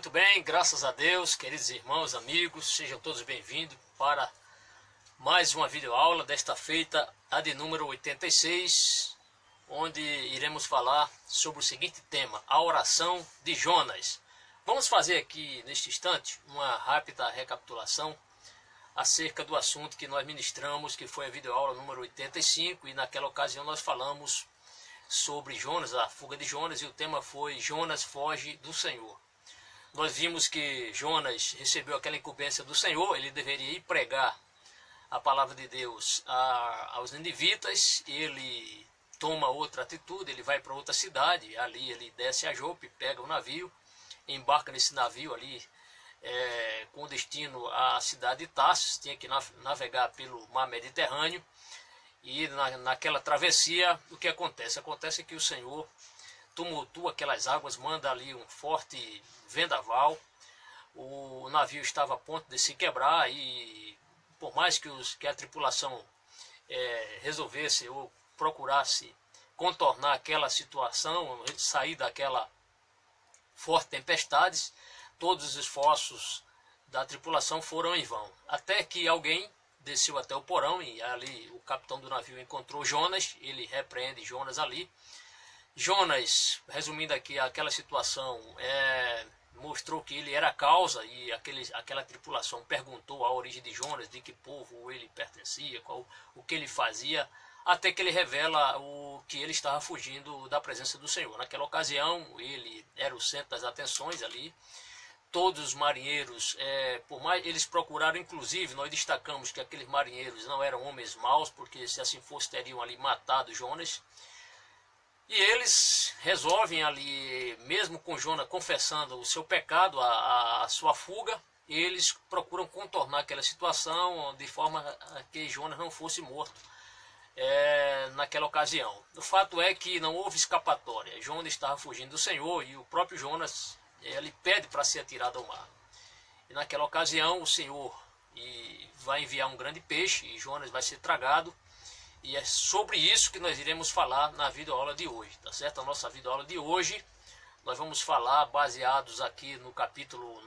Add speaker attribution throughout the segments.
Speaker 1: Muito bem, graças a Deus, queridos irmãos, amigos, sejam todos bem-vindos para mais uma videoaula desta feita, a de número 86, onde iremos falar sobre o seguinte tema, a oração de Jonas. Vamos fazer aqui, neste instante, uma rápida recapitulação acerca do assunto que nós ministramos, que foi a videoaula número 85, e naquela ocasião nós falamos sobre Jonas, a fuga de Jonas, e o tema foi Jonas foge do Senhor. Nós vimos que Jonas recebeu aquela incumbência do Senhor, ele deveria ir pregar a palavra de Deus aos ninivitas, ele toma outra atitude, ele vai para outra cidade, ali ele desce a Jope, pega o navio, embarca nesse navio ali com destino à cidade de Tarsis, tinha que navegar pelo mar Mediterrâneo, e naquela travessia o que acontece? Acontece que o Senhor tumultua aquelas águas, manda ali um forte vendaval, o navio estava a ponto de se quebrar e por mais que a tripulação resolvesse ou procurasse contornar aquela situação, sair daquela forte tempestade, todos os esforços da tripulação foram em vão, até que alguém desceu até o porão e ali o capitão do navio encontrou Jonas, ele repreende Jonas ali. Jonas, resumindo aqui aquela situação, mostrou que ele era a causa e aquela tripulação perguntou a origem de Jonas, de que povo ele pertencia, o que ele fazia, até que ele revela que ele estava fugindo da presença do Senhor. Naquela ocasião, ele era o centro das atenções ali. Todos os marinheiros, por mais eles procuraram, inclusive, nós destacamos que aqueles marinheiros não eram homens maus, porque se assim fosse teriam ali matado Jonas. E eles resolvem ali, mesmo com Jonas confessando o seu pecado, a sua fuga, eles procuram contornar aquela situação de forma a que Jonas não fosse morto naquela ocasião. O fato é que não houve escapatória, Jonas estava fugindo do Senhor e o próprio Jonas ele pede para ser atirado ao mar. E naquela ocasião o Senhor vai enviar um grande peixe e Jonas vai ser tragado. E é sobre isso que nós iremos falar na videoaula de hoje, tá certo? A nossa videoaula de hoje, nós vamos falar baseados aqui no capítulo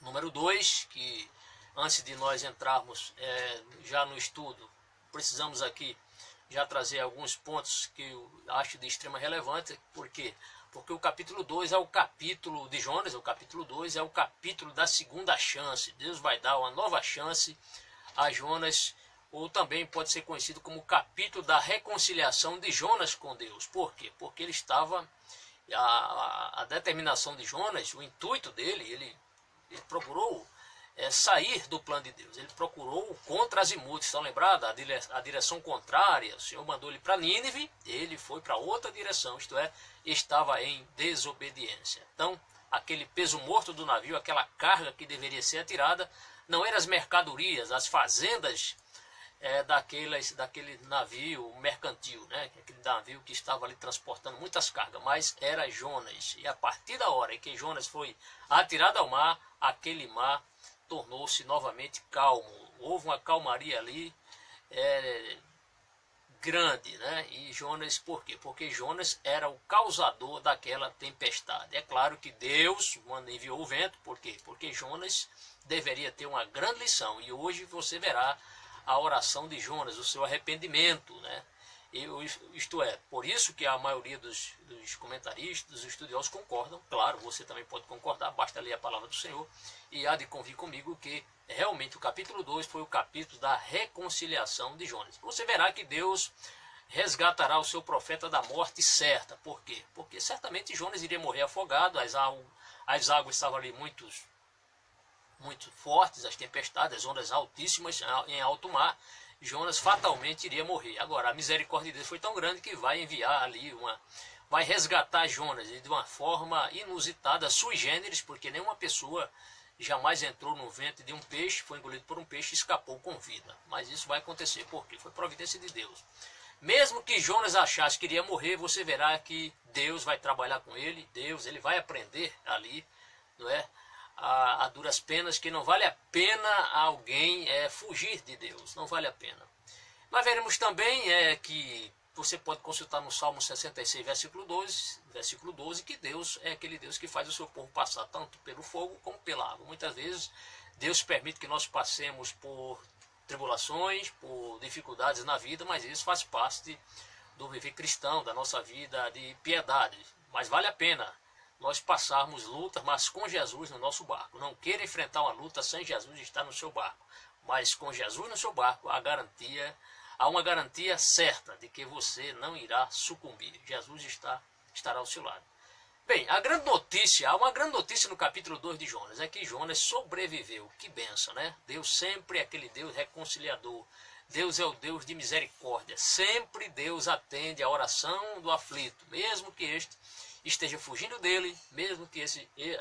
Speaker 1: número 2, que antes de nós entrarmos já no estudo, precisamos aqui já trazer alguns pontos que eu acho de extrema relevância. Por quê? Porque o capítulo 2 é o capítulo de Jonas, o capítulo 2 é o capítulo da segunda chance. Deus vai dar uma nova chance a Jonas, ou também pode ser conhecido como o capítulo da reconciliação de Jonas com Deus. Por quê? Porque ele estava, a determinação de Jonas, o intuito dele, ele procurou sair do plano de Deus, ele procurou contra Azimuth, estão lembrados? A direção contrária, o Senhor mandou ele para Nínive, ele foi para outra direção, isto é, estava em desobediência. Então, aquele peso morto do navio, aquela carga que deveria ser atirada, não eram as mercadorias, as fazendas daquele navio mercantil, né? Aquele navio que estava ali transportando muitas cargas, mas era Jonas. E a partir da hora em que Jonas foi atirado ao mar, aquele mar tornou-se novamente calmo. Houve uma calmaria ali grande, né? E Jonas, por quê? Porque Jonas era o causador daquela tempestade. É claro que Deus enviou o vento, por quê? Porque Jonas deveria ter uma grande lição, e hoje você verá a oração de Jonas, o seu arrependimento, né? Isto é, por isso que a maioria dos comentaristas, dos estudiosos concordam, claro, você também pode concordar, basta ler a palavra do Senhor, e há de convir comigo que realmente o capítulo 2 foi o capítulo da reconciliação de Jonas. Você verá que Deus resgatará o seu profeta da morte certa. Por quê? Porque certamente Jonas iria morrer afogado, as águas estavam ali muito fortes, as tempestades, as ondas altíssimas em alto mar, Jonas fatalmente iria morrer. Agora, a misericórdia de Deus foi tão grande que vai enviar ali vai resgatar Jonas de uma forma inusitada, sui generis, porque nenhuma pessoa jamais entrou no ventre de um peixe, foi engolido por um peixe e escapou com vida. Mas isso vai acontecer, porque foi providência de Deus. Mesmo que Jonas achasse que iria morrer, você verá que Deus vai trabalhar com ele, ele vai aprender ali, não é? A duras penas, que não vale a pena alguém fugir de Deus, não vale a pena. Nós veremos também que você pode consultar no Salmo 66, versículo 12, que Deus é aquele Deus que faz o seu povo passar tanto pelo fogo como pela água. Muitas vezes Deus permite que nós passemos por tribulações, por dificuldades na vida, mas isso faz parte do viver cristão, da nossa vida de piedade. Mas vale a pena nós passarmos lutas, mas com Jesus no nosso barco. Não queira enfrentar uma luta sem Jesus estar no seu barco, mas com Jesus no seu barco, há uma garantia certa de que você não irá sucumbir. Jesus estará ao seu lado. Bem, há uma grande notícia no capítulo 2 de Jonas, é que Jonas sobreviveu. Que bênção, né? Deus sempre é aquele Deus reconciliador. Deus é o Deus de misericórdia. Sempre Deus atende a oração do aflito, mesmo que este esteja fugindo dele, mesmo que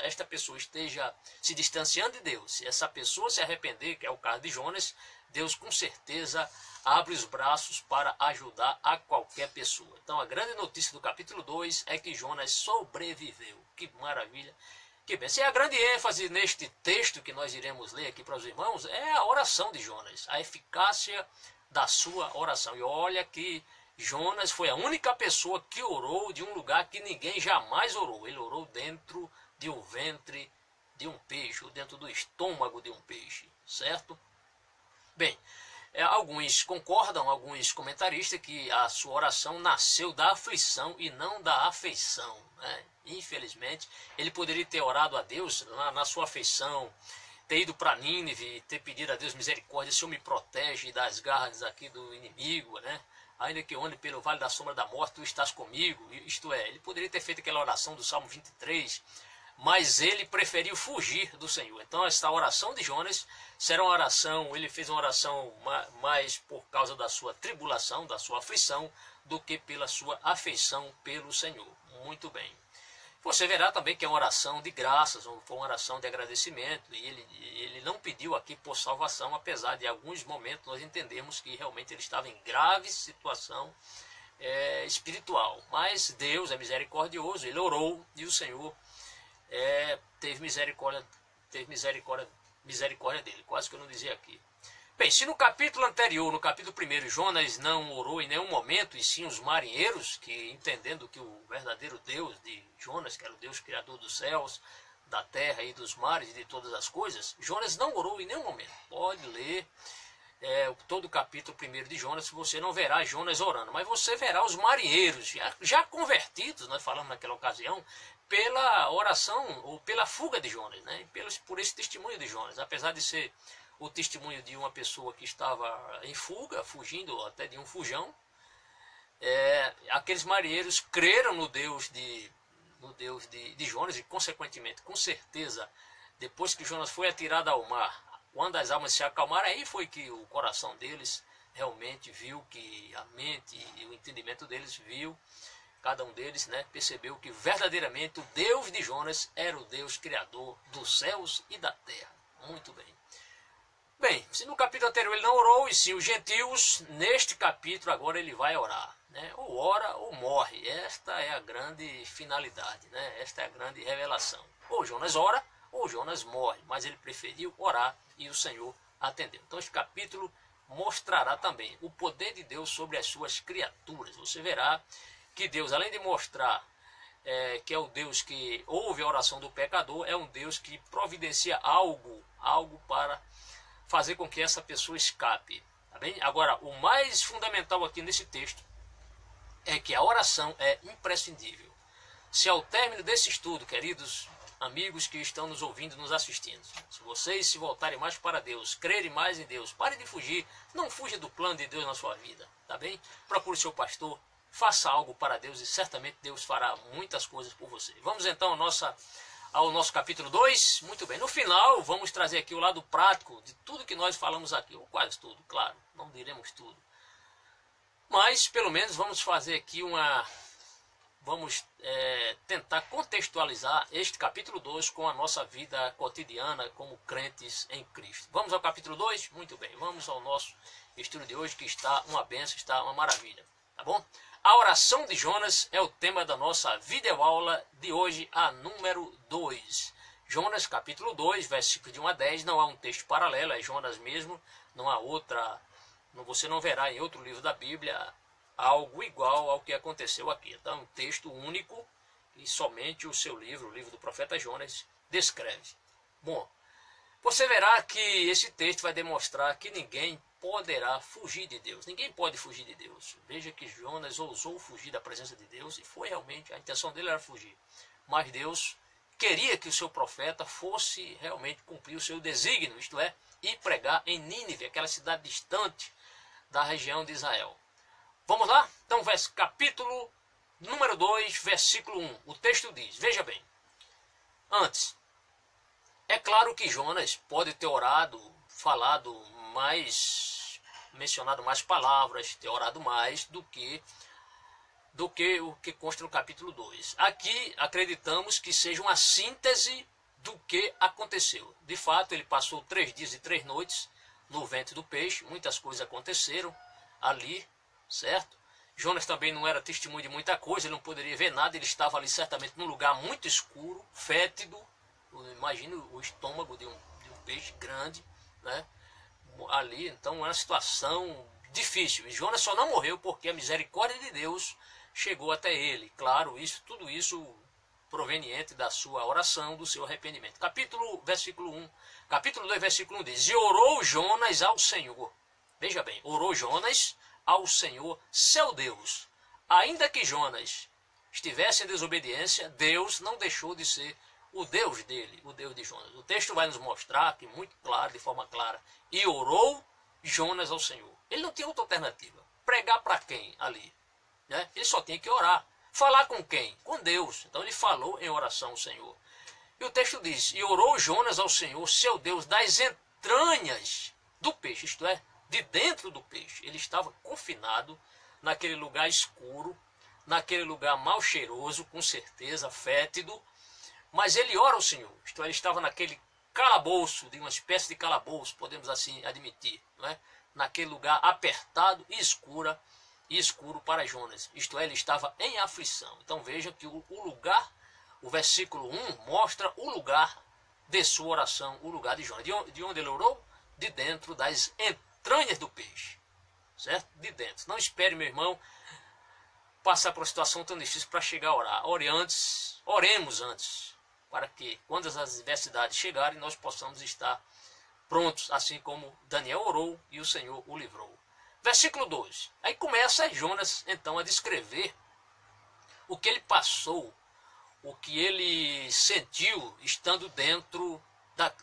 Speaker 1: esta pessoa esteja se distanciando de Deus. Se essa pessoa se arrepender, que é o caso de Jonas, Deus com certeza abre os braços para ajudar a qualquer pessoa. Então a grande notícia do capítulo 2 é que Jonas sobreviveu. Que maravilha, que bem. E a grande ênfase neste texto que nós iremos ler aqui para os irmãos é a oração de Jonas, a eficácia da sua oração. E olha que Jonas foi a única pessoa que orou de um lugar que ninguém jamais orou. Ele orou dentro de um ventre de um peixe, ou dentro do estômago de um peixe, certo? Bem, alguns concordam, alguns comentaristas, que a sua oração nasceu da aflição e não da afeição, né? Infelizmente, ele poderia ter orado a Deus na sua afeição, ter ido para Nínive, ter pedido a Deus misericórdia: Senhor, me protege das garras aqui do inimigo, né? Ainda que eu ande pelo vale da sombra da morte, tu estás comigo. Isto é, ele poderia ter feito aquela oração do Salmo 23, mas ele preferiu fugir do Senhor. Então esta oração de Jonas será uma oração, ele fez uma oração mais por causa da sua tribulação, da sua aflição, do que pela sua afeição pelo Senhor. Muito bem. Você verá também que é uma oração de graças, uma oração de agradecimento, e ele não pediu aqui por salvação, apesar de alguns momentos nós entendemos que realmente ele estava em grave situação espiritual. Mas Deus é misericordioso, ele orou e o Senhor teve misericórdia dele, quase que eu não dizia aqui. Bem, se no capítulo anterior, no capítulo 1, Jonas não orou em nenhum momento, e sim os marinheiros, que entendendo que o verdadeiro Deus de Jonas, que era o Deus criador dos céus, da terra e dos mares e de todas as coisas, Jonas não orou em nenhum momento. Pode ler todo o capítulo 1 de Jonas, você não verá Jonas orando, mas você verá os marinheiros, já convertidos, nós falamos naquela ocasião, pela oração ou pela fuga de Jonas, né? Por esse testemunho de Jonas, apesar de ser o testemunho de uma pessoa que estava em fuga, fugindo até de um fujão, aqueles marinheiros creram no Deus de Jonas, e consequentemente, com certeza, depois que Jonas foi atirado ao mar, quando as almas se acalmaram, aí foi que o coração deles realmente viu, que a mente e o entendimento deles viu, cada um deles, né, percebeu que verdadeiramente o Deus de Jonas era o Deus criador dos céus e da terra. Muito bem. Bem, se no capítulo anterior ele não orou, e sim os gentios, neste capítulo agora ele vai orar, né? Ou ora ou morre. Esta é a grande finalidade, né? Esta é a grande revelação. Ou Jonas ora, ou Jonas morre, mas ele preferiu orar e o Senhor atendeu. Então este capítulo mostrará também o poder de Deus sobre as suas criaturas. Você verá que Deus, além de mostrar que é o Deus que ouve a oração do pecador, é um Deus que providencia algo para fazer com que essa pessoa escape. Tá bem? Agora, o mais fundamental aqui nesse texto é que a oração é imprescindível. Se ao término desse estudo, queridos amigos que estão nos ouvindo, nos assistindo, se vocês se voltarem mais para Deus, crerem mais em Deus, pare de fugir, não fuja do plano de Deus na sua vida, tá bem? Procure seu pastor, faça algo para Deus e certamente Deus fará muitas coisas por você. Vamos então ao nosso capítulo 2. Muito bem, no final vamos trazer aqui o lado prático de tudo que nós falamos aqui, ou quase tudo, claro, não diremos tudo. Mas pelo menos vamos fazer aqui vamos tentar contextualizar este capítulo 2 com a nossa vida cotidiana como crentes em Cristo. Vamos ao capítulo 2? Muito bem, vamos ao nosso estudo de hoje, que está uma bênção, está uma maravilha, tá bom? A oração de Jonas é o tema da nossa videoaula de hoje, a número 2. Jonas, capítulo 2, versículo de 1 a 10, não há um texto paralelo, é Jonas mesmo, não há outra, você não verá em outro livro da Bíblia algo igual ao que aconteceu aqui. Então, é um texto único e somente o seu livro, o livro do profeta Jonas, descreve. Bom, você verá que esse texto vai demonstrar que ninguém poderá fugir de Deus. Ninguém pode fugir de Deus. Veja que Jonas ousou fugir da presença de Deus e foi realmente, a intenção dele era fugir. Mas Deus queria que o seu profeta fosse realmente cumprir o seu desígnio, isto é, ir pregar em Nínive, aquela cidade distante da região de Israel. Vamos lá? Então, capítulo número 2, versículo 1. O texto diz, veja bem, antes, é claro que Jonas pode ter orado, falado mais, mencionado mais palavras, ter orado mais do que o que consta no capítulo 2. Aqui acreditamos que seja uma síntese do que aconteceu. De fato, ele passou 3 dias e 3 noites no ventre do peixe, muitas coisas aconteceram ali, certo? Jonas também não era testemunho de muita coisa, ele não poderia ver nada, ele estava ali certamente num lugar muito escuro, fétido. Imagina o estômago de um peixe grande, né? Ali, então, era uma situação difícil. E Jonas só não morreu porque a misericórdia de Deus chegou até ele. Claro, tudo isso proveniente da sua oração, do seu arrependimento. Capítulo 2, versículo 1 diz, e orou Jonas ao Senhor. Veja bem, orou Jonas ao Senhor, seu Deus. Ainda que Jonas estivesse em desobediência, Deus não deixou de ser o Deus dele, o Deus de Jonas. O texto vai nos mostrar aqui muito claro, de forma clara. E orou Jonas ao Senhor. Ele não tinha outra alternativa. Pregar para quem ali? Né? Ele só tinha que orar. Falar com quem? Com Deus. Então ele falou em oração ao Senhor. E o texto diz, e orou Jonas ao Senhor, seu Deus, das entranhas do peixe, isto é, de dentro do peixe. Ele estava confinado naquele lugar escuro, naquele lugar mal cheiroso, com certeza, fétido. Mas ele ora ao Senhor, isto é, ele estava naquele calabouço, de uma espécie de calabouço, podemos assim admitir, não é? Naquele lugar apertado e escuro para Jonas, isto é, ele estava em aflição. Então veja que o lugar, o versículo 1 mostra o lugar de sua oração, o lugar de Jonas. De onde ele orou? De dentro das entranhas do peixe, certo? De dentro. Não espere, meu irmão, passar por uma situação tão difícil para chegar a orar. Oremos antes, para que quando as adversidades chegarem, nós possamos estar prontos, assim como Daniel orou e o Senhor o livrou. Versículo 2. Aí começa Jonas, então, a descrever o que ele passou, o que ele sentiu estando dentro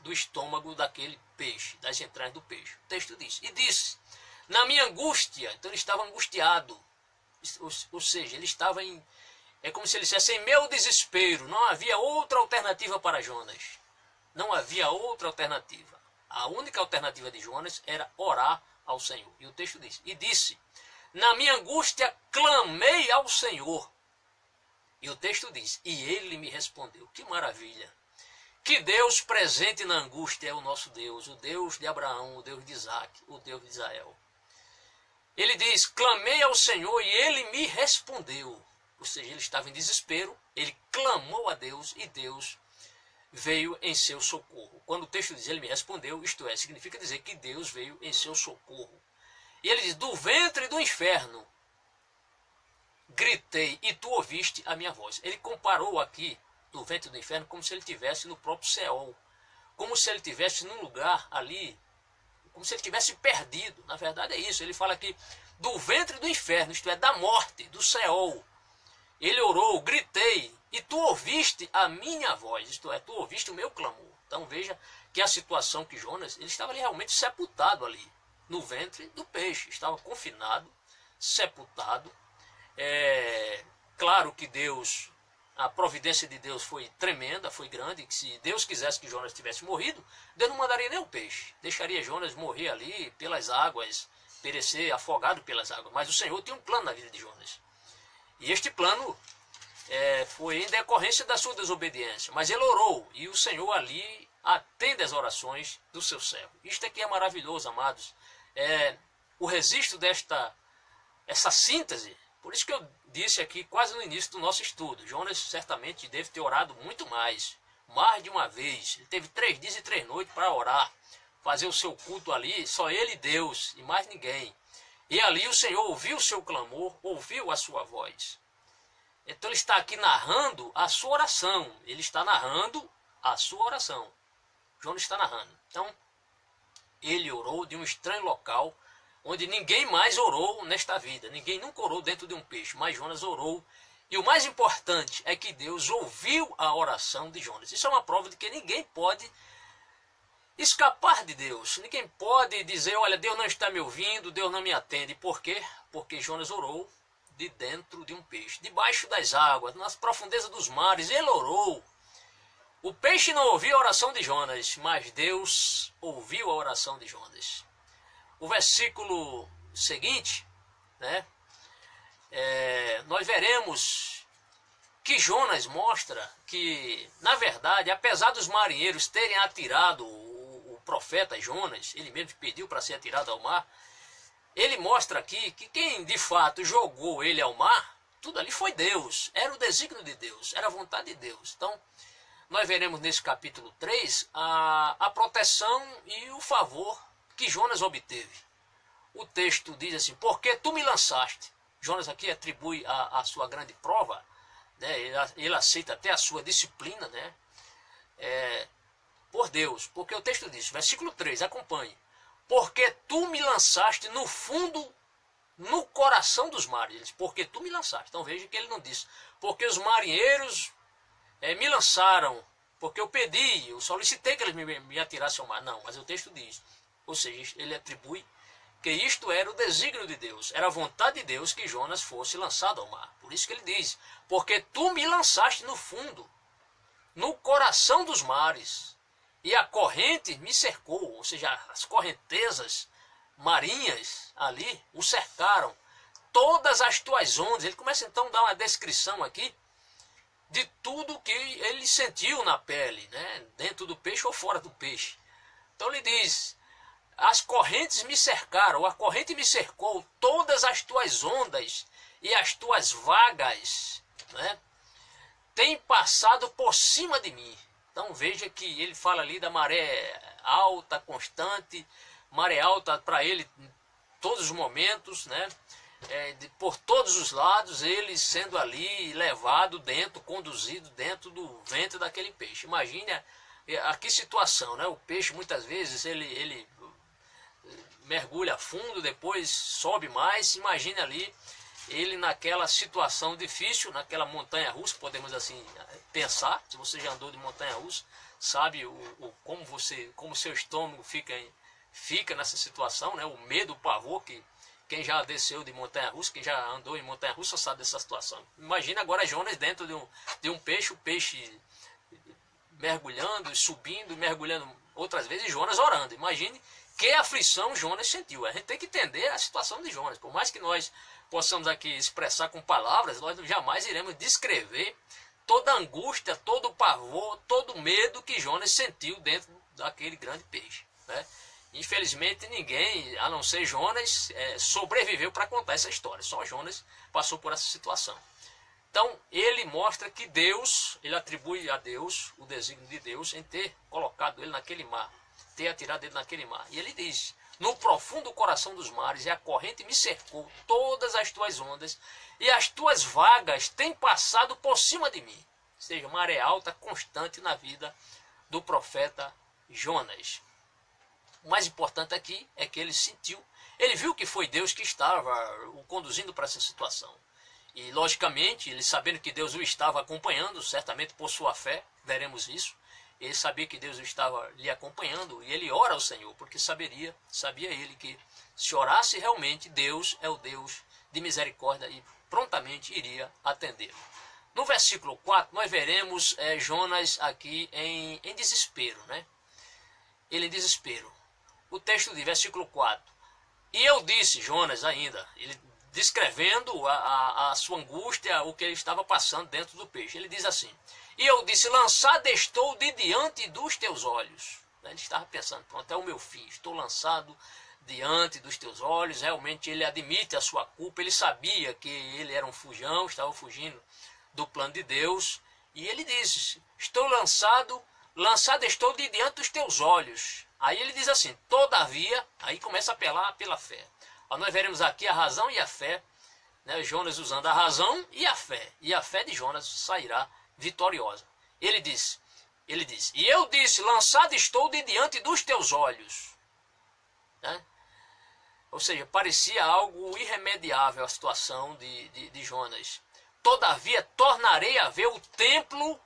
Speaker 1: do estômago daquele peixe, das entranhas do peixe. O texto diz, e disse, na minha angústia, então ele estava angustiado, ou seja, ele estava é como se ele dissesse, em meu desespero, não havia outra alternativa para Jonas. Não havia outra alternativa. A única alternativa de Jonas era orar ao Senhor. E o texto diz, e disse, na minha angústia clamei ao Senhor. E o texto diz, e ele me respondeu. Que maravilha! Que Deus presente na angústia é o nosso Deus, o Deus de Abraão, o Deus de Isaac, o Deus de Israel. Ele diz, clamei ao Senhor e ele me respondeu. Ou seja, ele estava em desespero, ele clamou a Deus e Deus veio em seu socorro. Quando o texto diz, ele me respondeu, isto é, significa dizer que Deus veio em seu socorro. E ele diz, do ventre do inferno gritei e tu ouviste a minha voz. Ele comparou aqui do ventre do inferno como se ele estivesse no próprio Seol, como se ele estivesse num lugar ali, como se ele tivesse perdido. Na verdade é isso, ele fala aqui do ventre do inferno, isto é, da morte, do Seol. Ele orou, gritei, e tu ouviste a minha voz, isto é, tu ouviste o meu clamor. Então veja que a situação que Jonas, ele estava ali realmente sepultado ali, no ventre do peixe, estava confinado, sepultado. Claro que Deus, a providência de Deus foi tremenda, foi grande, que se Deus quisesse que Jonas tivesse morrido, Deus não mandaria nem o peixe, deixaria Jonas morrer ali pelas águas, perecer afogado pelas águas. Mas o Senhor tinha um plano na vida de Jonas. E este plano foi em decorrência da sua desobediência. Mas ele orou, e o Senhor ali atende as orações do seu servo. Isto aqui é maravilhoso, amados. O registro essa síntese, por isso que eu disse aqui quase no início do nosso estudo, Jonas certamente deve ter orado muito mais de uma vez. Ele teve 3 dias e 3 noites para orar, fazer o seu culto ali, só ele e Deus, e mais ninguém. E ali o Senhor ouviu o seu clamor, ouviu a sua voz. Então ele está aqui narrando a sua oração. Ele está narrando a sua oração. Jonas está narrando. Então, ele orou de um estranho local, onde ninguém mais orou nesta vida. Ninguém nunca orou dentro de um peixe, mas Jonas orou. E o mais importante é que Deus ouviu a oração de Jonas. Isso é uma prova de que ninguém pode escapar de Deus. Ninguém pode dizer, olha, Deus não está me ouvindo, Deus não me atende. Por quê? Porque Jonas orou de dentro de um peixe, debaixo das águas, nas profundezas dos mares. Ele orou. O peixe não ouviu a oração de Jonas, mas Deus ouviu a oração de Jonas. O versículo seguinte, né, nós veremos que Jonas mostra que, na verdade, apesar dos marinheiros terem atirado o profeta Jonas, ele mesmo pediu para ser atirado ao mar, ele mostra aqui que quem de fato jogou ele ao mar, tudo ali foi Deus, era o desígnio de Deus, era a vontade de Deus. Então, nós veremos nesse capítulo 3 a proteção e o favor que Jonas obteve. O texto diz assim, porque tu me lançaste. Jonas aqui atribui a sua grande prova, né? Ele aceita até a sua disciplina, né? Por Deus, porque o texto diz, versículo 3, acompanhe. Porque tu me lançaste no fundo, no coração dos mares. Ele diz, porque tu me lançaste. Então veja que ele não disse, porque os marinheiros me lançaram, porque eu pedi, eu solicitei que eles me atirassem ao mar. Não, mas o texto diz, ou seja, ele atribui que isto era o desígnio de Deus, era a vontade de Deus que Jonas fosse lançado ao mar. Por isso que ele diz, porque tu me lançaste no fundo, no coração dos mares, e a corrente me cercou, ou seja, as correntezas marinhas ali o cercaram, todas as tuas ondas. Ele começa então a dar uma descrição aqui de tudo que ele sentiu na pele, né? Dentro do peixe ou fora do peixe. Então ele diz, as correntes me cercaram, a corrente me cercou, todas as tuas ondas e as tuas vagas, né, têm passado por cima de mim. Então veja que ele fala ali da maré alta, constante, maré alta para ele em todos os momentos, né? Por todos os lados, ele sendo ali levado dentro, conduzido dentro do ventre daquele peixe. Imagine a que situação, né? O peixe muitas vezes ele mergulha fundo, depois sobe mais. Imagine ali ele naquela situação difícil, naquela montanha-russa, podemos assim pensar. Se você já andou de montanha-russa, sabe como seu estômago fica nessa situação, né? O medo, o pavor, que quem já desceu de montanha-russa, quem já andou em montanha-russa sabe dessa situação. Imagina agora Jonas dentro de um peixe, o peixe mergulhando, subindo, mergulhando outras vezes, e Jonas orando. Imagine que aflição Jonas sentiu. A gente tem que entender a situação de Jonas. Por mais que nós possamos aqui expressar com palavras, nós jamais iremos descrever toda a angústia, todo o pavor, todo o medo que Jonas sentiu dentro daquele grande peixe, né? Infelizmente ninguém, a não ser Jonas, sobreviveu para contar essa história. Só Jonas passou por essa situação. Então ele mostra que Deus, ele atribui a Deus o desígnio de Deus em ter colocado ele naquele mar, ter atirado ele naquele mar. E ele diz, no profundo coração dos mares, e a corrente me cercou, todas as tuas ondas, e as tuas vagas têm passado por cima de mim. Ou seja, maré alta constante na vida do profeta Jonas. O mais importante aqui é que ele sentiu, ele viu que foi Deus que estava o conduzindo para essa situação. E logicamente, ele sabendo que Deus o estava acompanhando, certamente por sua fé, veremos isso. Ele sabia que Deus o estava lhe acompanhando e ele ora ao Senhor, porque sabia ele que se orasse realmente, Deus é o Deus de misericórdia e prontamente iria atendê-lo. No versículo 4, nós veremos Jonas aqui em desespero, né? Ele em desespero. O texto diz, versículo 4, e eu disse, Jonas ainda, ele descrevendo a sua angústia, o que ele estava passando dentro do peixe. Ele diz assim, e eu disse, lançado estou de diante dos teus olhos. Ele estava pensando, pronto, é o meu fim, estou lançado diante dos teus olhos. Realmente ele admite a sua culpa, ele sabia que ele era um fujão, estava fugindo do plano de Deus. E ele disse, estou lançado estou de diante dos teus olhos. Aí ele diz assim, todavia, aí começa a apelar pela fé. Nós veremos aqui a razão e a fé, né? Jonas usando a razão e a fé de Jonas sairá vitoriosa. Ele diz, e eu disse, lançado estou de diante dos teus olhos. Né? Ou seja, parecia algo irremediável a situação de Jonas. Todavia tornarei a ver o templo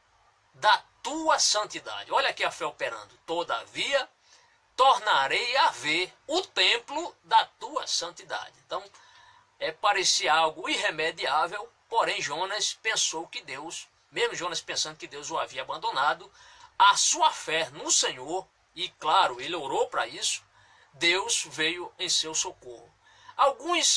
Speaker 1: da tua santidade. Olha aqui a fé operando. Todavia tornarei a ver o templo da tua santidade. Então, parecia algo irremediável, porém Jonas pensou que Deus, mesmo Jonas pensando que Deus o havia abandonado, a sua fé no Senhor, e claro, ele orou para isso, Deus veio em seu socorro.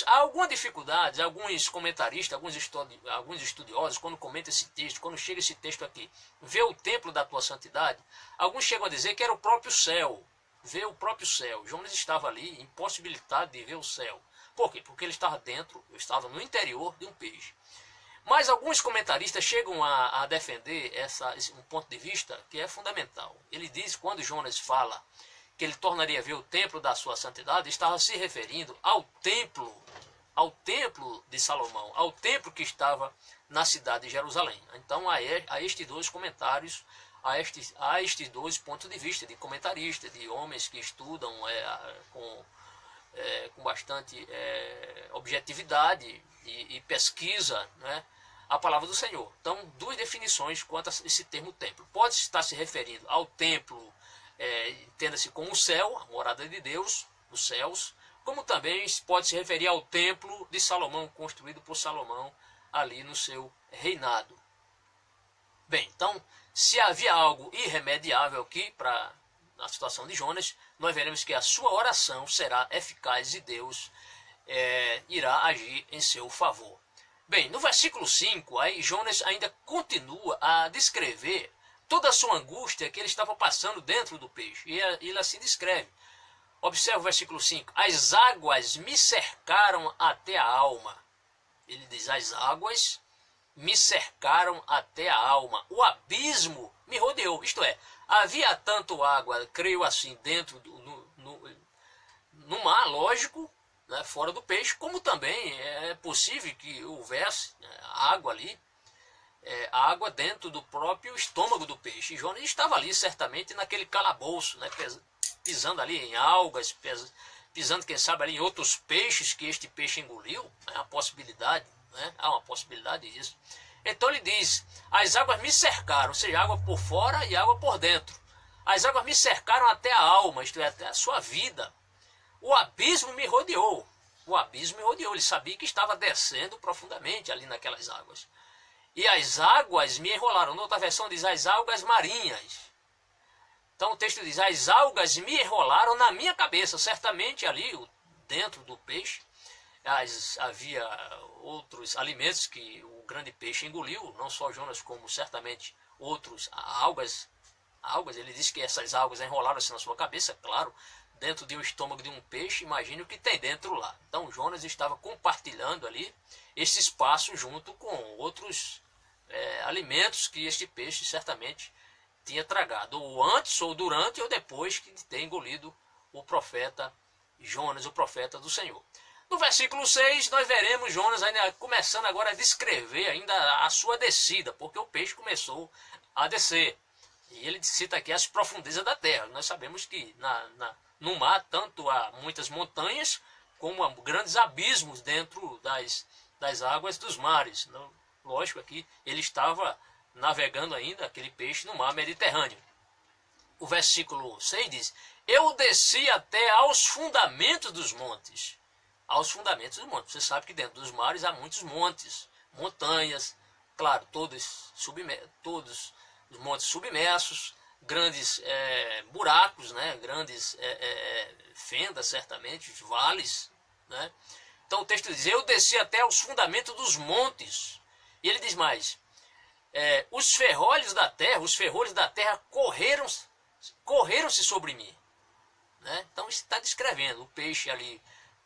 Speaker 1: Alguma dificuldade, alguns comentaristas, alguns estudiosos, quando comentam esse texto, quando chega esse texto aqui, vê o templo da tua santidade, alguns chegam a dizer que era o próprio céu, ver o próprio céu. Jonas estava ali impossibilitado de ver o céu. Por quê? Porque ele estava no interior de um peixe. Mas alguns comentaristas chegam a defender um ponto de vista que é fundamental. Ele diz, quando Jonas fala que ele tornaria a ver o templo da sua santidade, estava se referindo ao templo de Salomão, ao templo que estava na cidade de Jerusalém. Então, a estes dois comentários, a estes dois pontos de vista de comentaristas, de homens que estudam com bastante objetividade e pesquisa, né, a palavra do Senhor. Então, duas definições quanto a esse termo templo. Pode estar se referindo ao templo, entenda-se como o céu, a morada de Deus, os céus, como também pode se referir ao templo de Salomão, construído por Salomão ali no seu reinado. Bem, então, se havia algo irremediável aqui para a situação de Jonas, nós veremos que a sua oração será eficaz e Deus irá agir em seu favor. Bem, no versículo 5, aí Jonas ainda continua a descrever toda a sua angústia que ele estava passando dentro do peixe. E ele assim descreve. Observe o versículo 5. As águas me cercaram até a alma. Ele diz, as águas me cercaram até a alma. O abismo me rodeou. Isto é, havia tanto água, creio assim, dentro no mar, lógico, né, fora do peixe, como também é possível que houvesse água ali, água dentro do próprio estômago do peixe. E Jonas estava ali, certamente, naquele calabouço, né, pisando ali em algas, pisando, quem sabe, ali em outros peixes que este peixe engoliu. É uma possibilidade, né? Há uma possibilidade disso. Então ele diz, as águas me cercaram, ou seja, água por fora e água por dentro. As águas me cercaram até a alma, isto é, até a sua vida. O abismo me rodeou. O abismo me rodeou. Ele sabia que estava descendo profundamente ali naquelas águas. E as águas me enrolaram. Na outra versão diz as algas marinhas. Então o texto diz, as algas me enrolaram na minha cabeça. Certamente ali, dentro do peixe, havia outros alimentos que o grande peixe engoliu. Não só Jonas, como certamente outros algas. Ele diz que essas algas enrolaram-se na sua cabeça, claro, dentro de um estômago de um peixe. Imagine o que tem dentro lá. Então Jonas estava compartilhando ali esse espaço junto com outros alimentos que este peixe certamente tinha tragado, ou antes, ou durante, ou depois que ter engolido o profeta Jonas, o profeta do Senhor. No versículo 6, nós veremos Jonas ainda começando agora a descrever ainda a sua descida, porque o peixe começou a descer. E ele cita aqui as profundezas da terra. Nós sabemos que no mar tanto há muitas montanhas, como há grandes abismos dentro das águas dos mares. Então, lógico, aqui ele estava navegando ainda, aquele peixe, no mar Mediterrâneo. O versículo 6 diz, eu desci até aos fundamentos dos montes. Aos fundamentos dos montes. Você sabe que dentro dos mares há muitos montes, montanhas, claro, todos os montes submersos, grandes buracos, né? Grandes fendas, certamente, vales. Né? Então o texto diz, eu desci até os fundamentos dos montes. E ele diz mais, os ferrolhos da terra correram-se sobre mim. Né? Então está descrevendo o peixe ali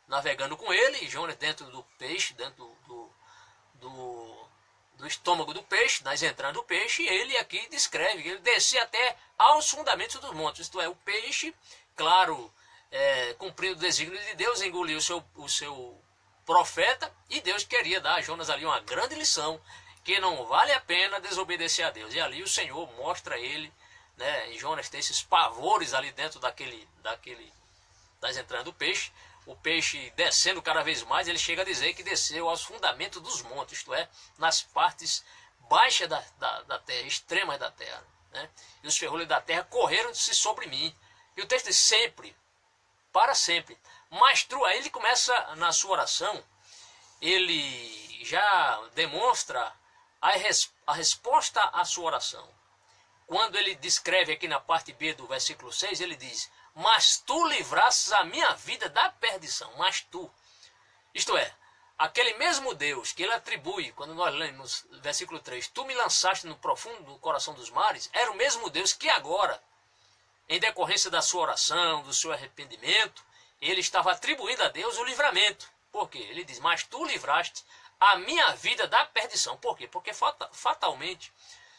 Speaker 1: navegando com ele, e Jonas dentro do peixe, dentro do estômago do peixe, nas entranhas do peixe, e ele aqui descreve que ele descia até aos fundamentos dos montes, isto é, o peixe, claro, cumprindo o desígnio de Deus, engoliu o seu profeta, e Deus queria dar a Jonas ali uma grande lição, que não vale a pena desobedecer a Deus. E ali o Senhor mostra a ele, né, e Jonas tem esses pavores ali dentro das entranhas do peixe, o peixe descendo cada vez mais, ele chega a dizer que desceu aos fundamentos dos montes, isto é, nas partes baixas da terra, extremas da terra, né? E os ferrolhos da terra correram-se sobre mim. E o texto diz sempre, para sempre. Mas aí ele começa na sua oração, ele já demonstra a resposta à sua oração. Quando ele descreve aqui na parte B do versículo 6, ele diz: mas tu livrastes a minha vida da perdição. Mas tu, isto é, aquele mesmo Deus que ele atribui, quando nós lemos no versículo 3, tu me lançaste no profundo do coração dos mares, era o mesmo Deus que agora, em decorrência da sua oração, do seu arrependimento, ele estava atribuindo a Deus o livramento. Por quê? Ele diz: mas tu livraste a minha vida da perdição. Por quê? Porque fatalmente,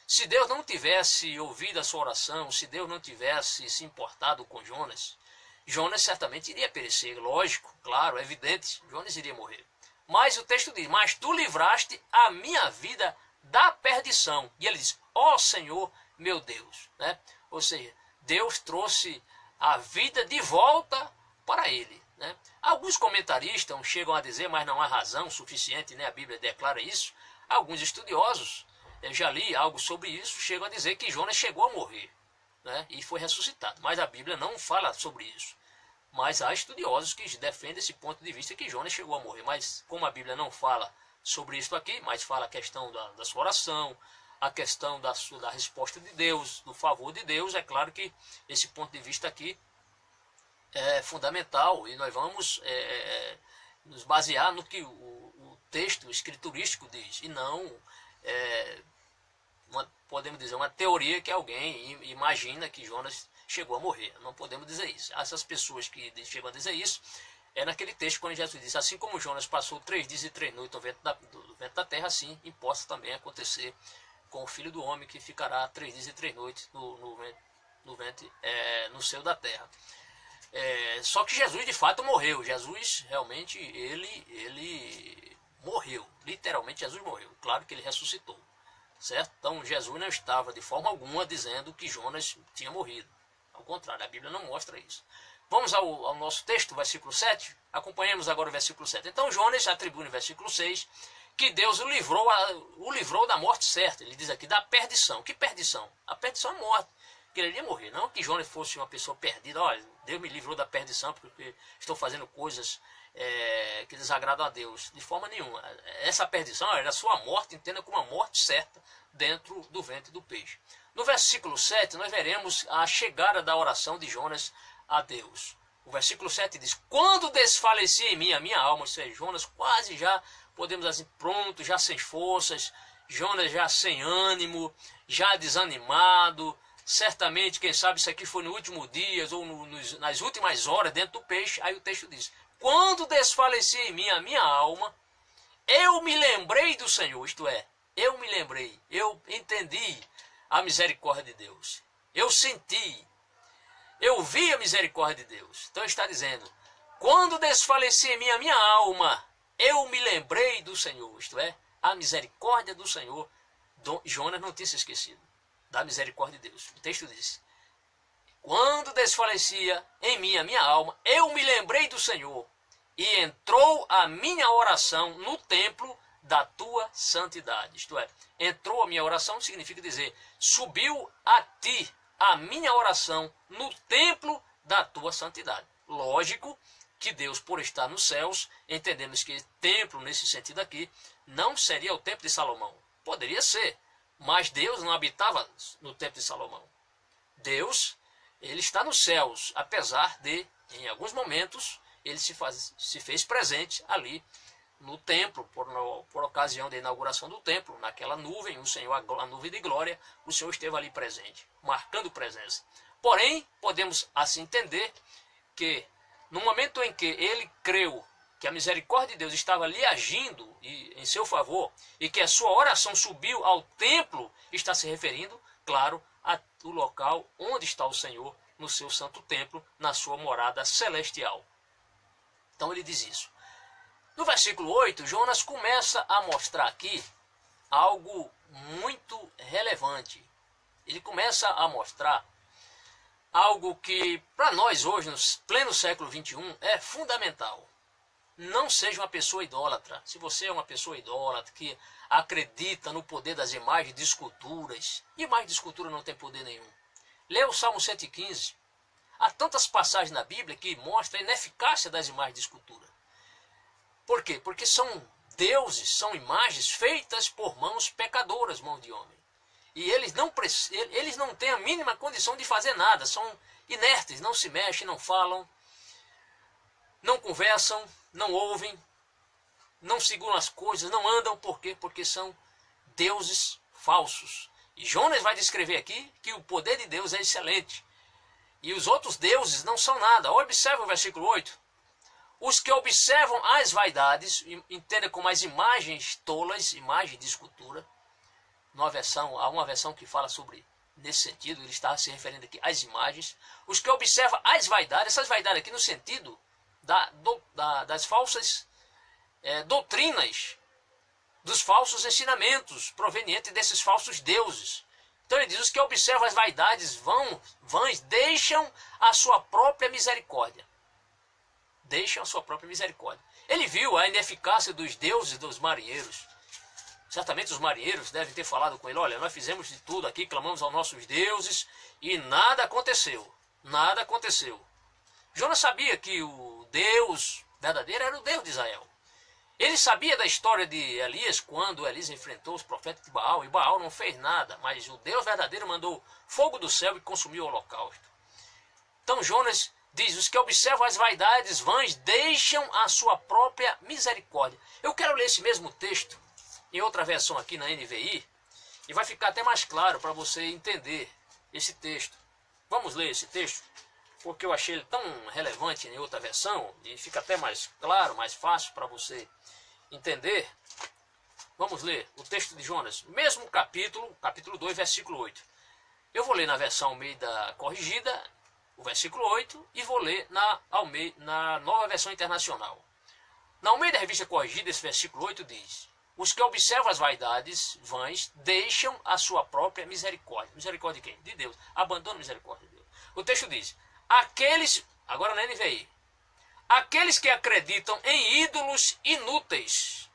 Speaker 1: se Deus não tivesse ouvido a sua oração, se Deus não tivesse se importado com Jonas, Jonas certamente iria perecer. Lógico, claro, evidente, Jonas iria morrer. Mas o texto diz: mas tu livraste a minha vida da perdição. E ele diz: ó Senhor meu Deus, né? Ou seja, Deus trouxe a vida de volta para ele, né? Alguns comentaristas chegam a dizer, mas não há razão suficiente, né? A Bíblia declara isso. Alguns estudiosos, eu já li algo sobre isso, chegam a dizer que Jonas chegou a morrer, né? E foi ressuscitado. Mas a Bíblia não fala sobre isso. Mas há estudiosos que defendem esse ponto de vista, que Jonas chegou a morrer. Mas como a Bíblia não fala sobre isso aqui, mas fala a questão da sua oração, a questão da resposta de Deus, do favor de Deus, é claro que esse ponto de vista aqui é fundamental, e nós vamos nos basear no que o texto escriturístico diz, e não, podemos dizer, uma teoria que alguém imagina que Jonas chegou a morrer. Não podemos dizer isso. Essas pessoas que chegam a dizer isso, é naquele texto quando Jesus disse: assim como Jonas passou 3 dias e 3 noites no vento da terra, assim possa também acontecer com o Filho do Homem, que ficará 3 dias e 3 noites no seio da terra. Só que Jesus de fato morreu. Jesus realmente ele morreu. Literalmente Jesus morreu. Claro que ele ressuscitou, certo? Então Jesus não estava de forma alguma dizendo que Jonas tinha morrido. Ao contrário, a Bíblia não mostra isso. Vamos ao nosso texto, versículo 7. Acompanhemos agora o versículo 7. Então Jonas atribui no versículo 6 que Deus o livrou da morte certa. Ele diz aqui da perdição. Que perdição? A perdição é morte. Que ele iria morrer. Não que Jonas fosse uma pessoa perdida. Olha, Deus me livrou da perdição porque estou fazendo coisas que desagradam a Deus. De forma nenhuma. Essa perdição era a sua morte, entenda como uma morte certa dentro do ventre do peixe. No versículo 7, nós veremos a chegada da oração de Jonas a Deus. O versículo 7 diz: quando desfalecia em mim a minha alma, ou seja, Jonas quase já, podemos dizer, pronto, já sem forças, Jonas já sem ânimo, já desanimado, certamente, quem sabe isso aqui foi no último dia ou nas últimas horas dentro do peixe. Aí o texto diz: quando desfalecia em mim a minha alma, eu me lembrei do Senhor, isto é, eu me lembrei, eu entendi a misericórdia de Deus, eu senti, eu vi a misericórdia de Deus. Então está dizendo: quando desfalecia em mim a minha alma, eu me lembrei do Senhor, isto é, a misericórdia do Senhor. Jonas não tinha se esquecido da misericórdia de Deus. O texto diz: quando desfalecia em mim a minha alma, eu me lembrei do Senhor, e entrou a minha oração no templo da tua santidade. Isto é, entrou a minha oração significa dizer, subiu a ti a minha oração no templo da tua santidade. Lógico que Deus, por estar nos céus, entendemos que templo, nesse sentido aqui, não seria o templo de Salomão. Poderia ser, mas Deus não habitava no templo de Salomão. Deus, ele está nos céus, apesar de, em alguns momentos, ele se fez presente ali no templo, por ocasião da inauguração do templo, naquela nuvem, o Senhor, a nuvem de glória, o Senhor esteve ali presente, marcando presença. Porém, podemos assim entender que, no momento em que ele creu que a misericórdia de Deus estava ali agindo em seu favor, e que a sua oração subiu ao templo, está se referindo, claro, ao local onde está o Senhor, no seu santo templo, na sua morada celestial. Então ele diz isso. No versículo 8, Jonas começa a mostrar aqui algo muito relevante. Ele começa a mostrar algo que para nós hoje, no pleno século XXI, é fundamental. Não seja uma pessoa idólatra. Se você é uma pessoa idólatra que acredita no poder das imagens de esculturas, imagem de escultura não tem poder nenhum. Leia o Salmo 115. Há tantas passagens na Bíblia que mostram a ineficácia das imagens de escultura. Por quê? Porque são deuses, são imagens feitas por mãos pecadoras, mãos de homem. E eles não têm a mínima condição de fazer nada, são inertes, não se mexem, não falam, não conversam, não ouvem, não seguram as coisas, não andam. Por quê? Porque são deuses falsos. E Jonas vai descrever aqui que o poder de Deus é excelente. E os outros deuses não são nada. Observe o versículo 8. Os que observam as vaidades, entendem como as imagens tolas, imagens de escultura. Há uma versão que fala sobre, nesse sentido, ele está se referindo aqui às imagens. Os que observam as vaidades, essas vaidades aqui no sentido das falsas doutrinas, dos falsos ensinamentos provenientes desses falsos deuses. Então ele diz, os que observam as vaidades vãs deixam a sua própria misericórdia. Deixam a sua própria misericórdia. Ele viu a ineficácia dos deuses dos marinheiros. Certamente os marinheiros devem ter falado com ele, olha, nós fizemos de tudo aqui, clamamos aos nossos deuses e nada aconteceu. Nada aconteceu. Jonas sabia que o Deus verdadeiro era o Deus de Israel. Ele sabia da história de Elias, quando Elias enfrentou os profetas de Baal, e Baal não fez nada, mas o Deus verdadeiro mandou fogo do céu e consumiu o holocausto. Então Jonas diz, os que observam as vaidades vãs deixam a sua própria misericórdia. Eu quero ler esse mesmo texto em outra versão aqui na NVI, e vai ficar até mais claro para você entender esse texto. Vamos ler esse texto, porque eu achei ele tão relevante em outra versão, e fica até mais claro, mais fácil para você entender. Vamos ler o texto de Jonas, mesmo capítulo 2, versículo 8. Eu vou ler na versão Almeida corrigida, o versículo 8, e vou ler na nova versão internacional. Na Almeida Revista Corrigida, esse versículo 8 diz, os que observam as vaidades vãs deixam a sua própria misericórdia. Misericórdia de quem? De Deus. Abandona a misericórdia de Deus. O texto diz, agora na NVI, aqueles que acreditam em ídolos inúteis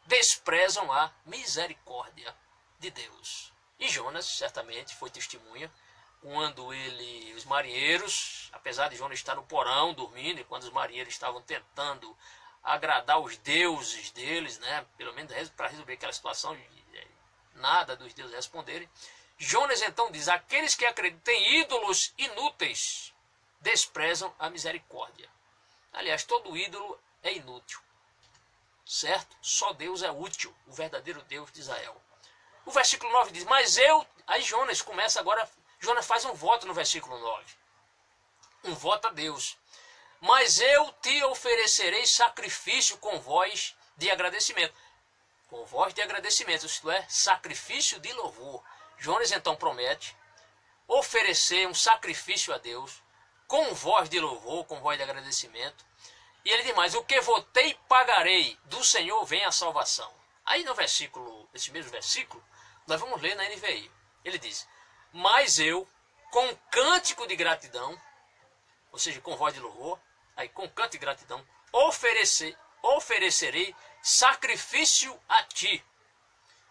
Speaker 1: desprezam a misericórdia de Deus. E Jonas certamente foi testemunha quando os marinheiros, apesar de Jonas estar no porão dormindo, e quando os marinheiros estavam tentando agradar os deuses deles, né, pelo menos para resolver aquela situação, nada dos deuses responderem, Jonas então diz, aqueles que acreditam em ídolos inúteis desprezam a misericórdia. Aliás, todo ídolo é inútil, certo? Só Deus é útil, o verdadeiro Deus de Israel. O versículo 9 diz, aí Jonas começa agora, Jonas faz um voto no versículo 9, um voto a Deus. Mas eu te oferecerei sacrifício com voz de agradecimento. Com voz de agradecimento, isto é, sacrifício de louvor. Jonas então promete oferecer um sacrifício a Deus com voz de louvor, com voz de agradecimento. E ele diz mais, o que votei pagarei, do Senhor vem a salvação. Aí no esse mesmo versículo, nós vamos ler na NVI. Ele diz, mas eu, com cântico de gratidão, ou seja, com voz de louvor, aí com canto de gratidão, oferecerei sacrifício a ti.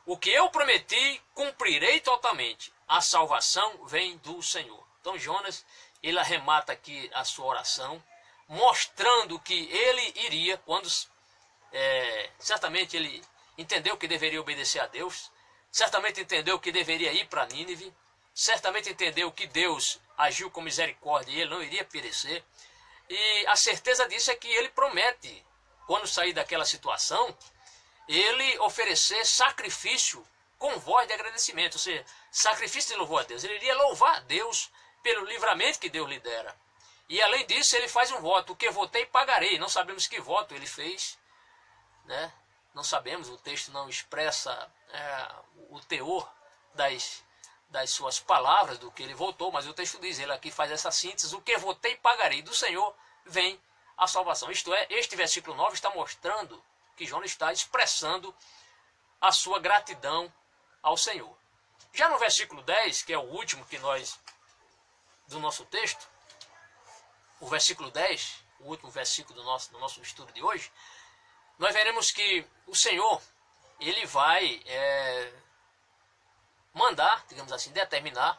Speaker 1: O que eu prometi, cumprirei totalmente. A salvação vem do Senhor. Então Jonas, ele arremata aqui a sua oração, mostrando que ele iria, certamente ele entendeu que deveria obedecer a Deus, certamente entendeu que deveria ir para Nínive, certamente entendeu que Deus agiu com misericórdia e ele não iria perecer. E a certeza disso é que ele promete, quando sair daquela situação, ele oferecer sacrifício com voz de agradecimento, ou seja, sacrifício de louvor a Deus. Ele iria louvar a Deus pelo livramento que Deus lhe dera. E além disso, ele faz um voto, o que votei pagarei. Não sabemos que voto ele fez, né? Não sabemos, o texto não expressa o teor das suas palavras, do que ele votou, mas o texto diz, ele aqui faz essa síntese: o que votei pagarei, do Senhor vem a salvação. Isto é, este versículo 9 está mostrando que Jonas está expressando a sua gratidão ao Senhor. Já no versículo 10, que é o último do nosso texto, o versículo 10, o último versículo do nosso estudo de hoje, nós veremos que o Senhor, ele vai mandar, digamos assim, determinar,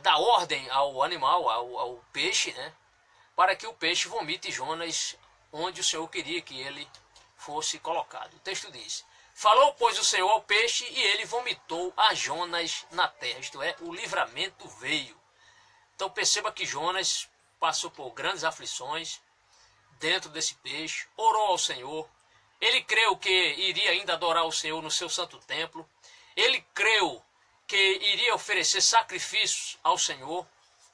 Speaker 1: dar ordem ao animal, ao peixe, né, para que o peixe vomite Jonas onde o Senhor queria que ele fosse colocado. O texto diz: falou, pois, o Senhor ao peixe, e ele vomitou a Jonas na terra. Isto é, o livramento veio. Então perceba que Jonas passou por grandes aflições dentro desse peixe, orou ao Senhor, ele creu que iria ainda adorar o Senhor no seu santo templo, ele creu que iria oferecer sacrifícios ao Senhor.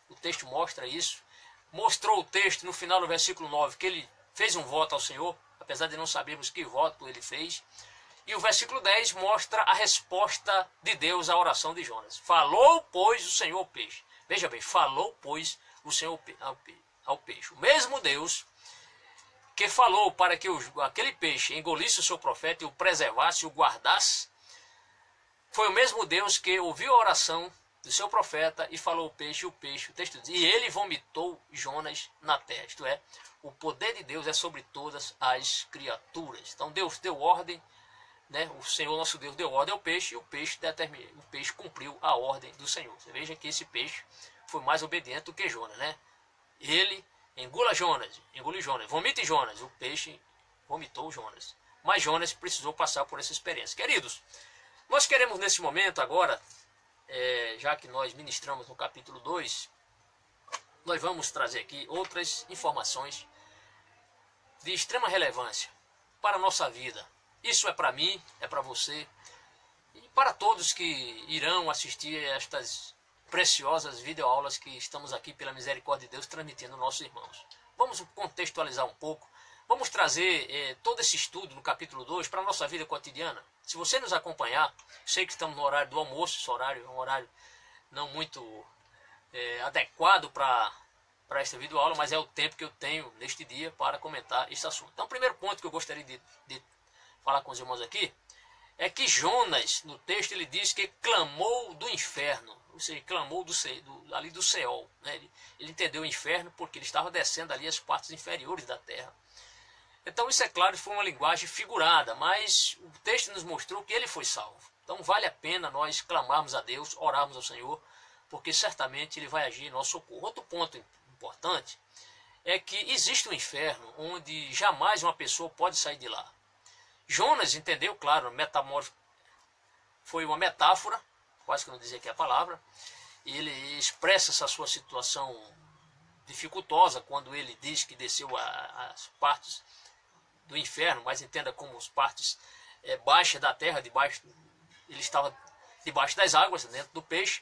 Speaker 1: O texto mostra isso. Mostrou o texto no final do versículo 9 que ele fez um voto ao Senhor, apesar de não sabermos que voto ele fez. E o versículo 10 mostra a resposta de Deus à oração de Jonas. Falou, pois, o Senhor ao peixe. Veja bem, falou, pois, o Senhor ao peixe. O mesmo Deus que falou para que aquele peixe engolisse o seu profeta e o preservasse e o guardasse, foi o mesmo Deus que ouviu a oração do seu profeta e falou ao peixe, o texto diz, e ele vomitou Jonas na terra. Isto é, o poder de Deus é sobre todas as criaturas. Então Deus deu ordem, né? O Senhor nosso Deus deu ordem ao peixe, e o peixe cumpriu a ordem do Senhor. Você veja que esse peixe foi mais obediente do que Jonas, né? Ele engoliu Jonas, vomite Jonas, o peixe vomitou Jonas. Mas Jonas precisou passar por essa experiência. Queridos, nós queremos nesse momento agora, já que nós ministramos no capítulo 2, nós vamos trazer aqui outras informações de extrema relevância para a nossa vida. Isso é para mim, é para você e para todos que irão assistir a estas preciosas videoaulas que estamos aqui, pela misericórdia de Deus, transmitindo aos nossos irmãos. Vamos contextualizar um pouco, vamos trazer todo esse estudo no capítulo 2 para a nossa vida cotidiana. Se você nos acompanhar, sei que estamos no horário do almoço, esse horário é um horário não muito adequado para esta videoaula, mas é o tempo que eu tenho neste dia para comentar esse assunto. Então, o primeiro ponto que eu gostaria de falar com os irmãos aqui é que Jonas, no texto, ele diz que clamou do inferno, ou seja, clamou ali do Seol, né? Ele entendeu o inferno porque ele estava descendo ali as partes inferiores da terra. Então isso, é claro, foi uma linguagem figurada, mas o texto nos mostrou que ele foi salvo. Então vale a pena nós clamarmos a Deus, orarmos ao Senhor, porque certamente ele vai agir em nosso socorro. Outro ponto importante é que existe um inferno onde jamais uma pessoa pode sair de lá. Jonas entendeu, claro, foi uma metáfora, quase que não dizia aqui a palavra. Ele expressa essa sua situação dificultosa quando ele diz que desceu as partes do inferno, mas entenda como as partes baixas da terra, ele estava debaixo das águas, dentro do peixe,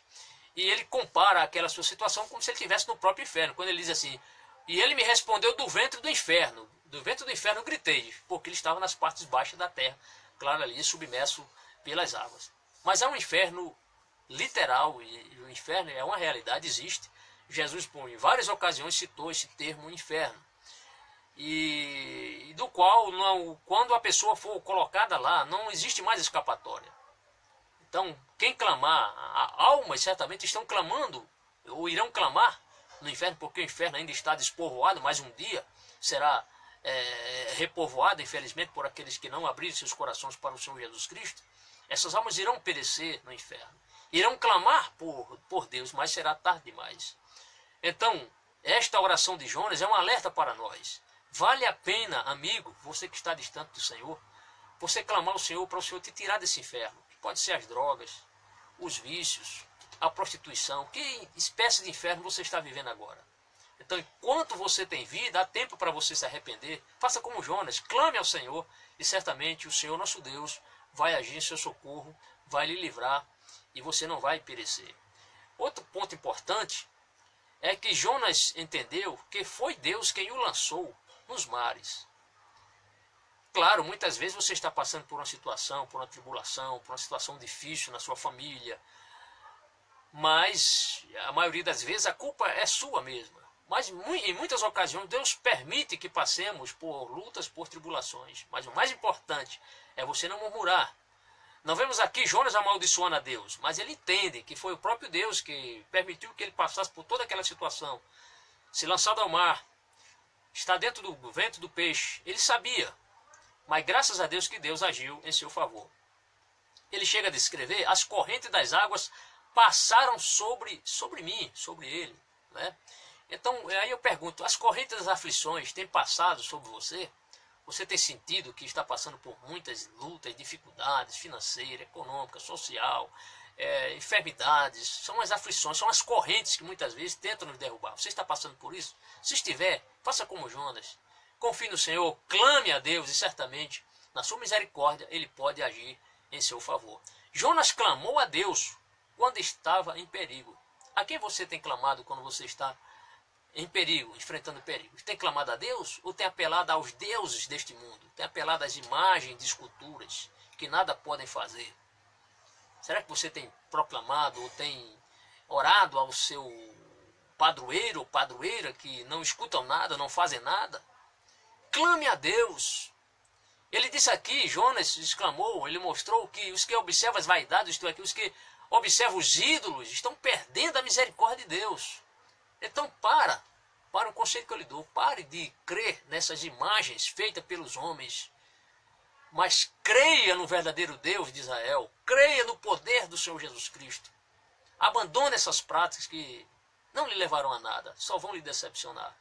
Speaker 1: e ele compara aquela sua situação como se ele estivesse no próprio inferno, quando ele diz assim, e ele me respondeu do ventre do inferno gritei, porque ele estava nas partes baixas da terra, claro, ali submerso pelas águas. Mas há um inferno literal, e o inferno é uma realidade, existe. Jesus, em várias ocasiões, citou esse termo inferno, e do qual, quando a pessoa for colocada lá, não existe mais escapatória. Então, quem clamar, almas certamente estão clamando, ou irão clamar no inferno, porque o inferno ainda está despovoado, mas um dia será repovoado, infelizmente, por aqueles que não abriram seus corações para o Senhor Jesus Cristo. Essas almas irão perecer no inferno, irão clamar por Deus, mas será tarde demais. Então, esta oração de Jonas é um alerta para nós. Vale a pena, amigo, você que está distante do Senhor, você clamar ao Senhor para o Senhor te tirar desse inferno. Pode ser as drogas, os vícios, a prostituição. Que espécie de inferno você está vivendo agora? Então, enquanto você tem vida, há tempo para você se arrepender. Faça como Jonas, clame ao Senhor, e certamente o Senhor nosso Deus vai agir em seu socorro, vai lhe livrar, e você não vai perecer. Outro ponto importante é que Jonas entendeu que foi Deus quem o lançou nos mares. Claro, muitas vezes você está passando por uma situação, por uma tribulação, por uma situação difícil na sua família, mas a maioria das vezes a culpa é sua mesma. Mas em muitas ocasiões Deus permite que passemos por lutas, por tribulações. Mas o mais importante é você não murmurar. Não vemos aqui Jonas amaldiçoando a Deus, mas ele entende que foi o próprio Deus que permitiu que ele passasse por toda aquela situação. Se lançado ao mar, está dentro do ventre do peixe. Ele sabia, mas graças a Deus que Deus agiu em seu favor. Ele chega a descrever: as correntes das águas passaram sobre mim, sobre ele. Né? Então, aí eu pergunto, as correntes das aflições têm passado sobre você? Você tem sentido que está passando por muitas lutas, dificuldades financeiras, econômicas, social, enfermidades? São as aflições, são as correntes que muitas vezes tentam nos derrubar. Você está passando por isso? Se estiver, faça como Jonas. Confie no Senhor, clame a Deus e certamente, na sua misericórdia, Ele pode agir em seu favor. Jonas clamou a Deus quando estava em perigo. A quem você tem clamado quando você está em perigo, enfrentando perigo? Tem clamado a Deus ou tem apelado aos deuses deste mundo? Tem apelado às imagens de esculturas que nada podem fazer? Será que você tem proclamado ou tem orado ao seu padroeiro ou padroeira que não escutam nada, não fazem nada? Clame a Deus. Ele disse aqui, Jonas exclamou, ele mostrou que os que observam as vaidades, isto é, que os que observam os ídolos, estão perdendo a misericórdia de Deus. Então para o conselho que eu lhe dou, pare de crer nessas imagens feitas pelos homens, mas creia no verdadeiro Deus de Israel, creia no poder do Senhor Jesus Cristo. Abandone essas práticas que não lhe levarão a nada, só vão lhe decepcionar.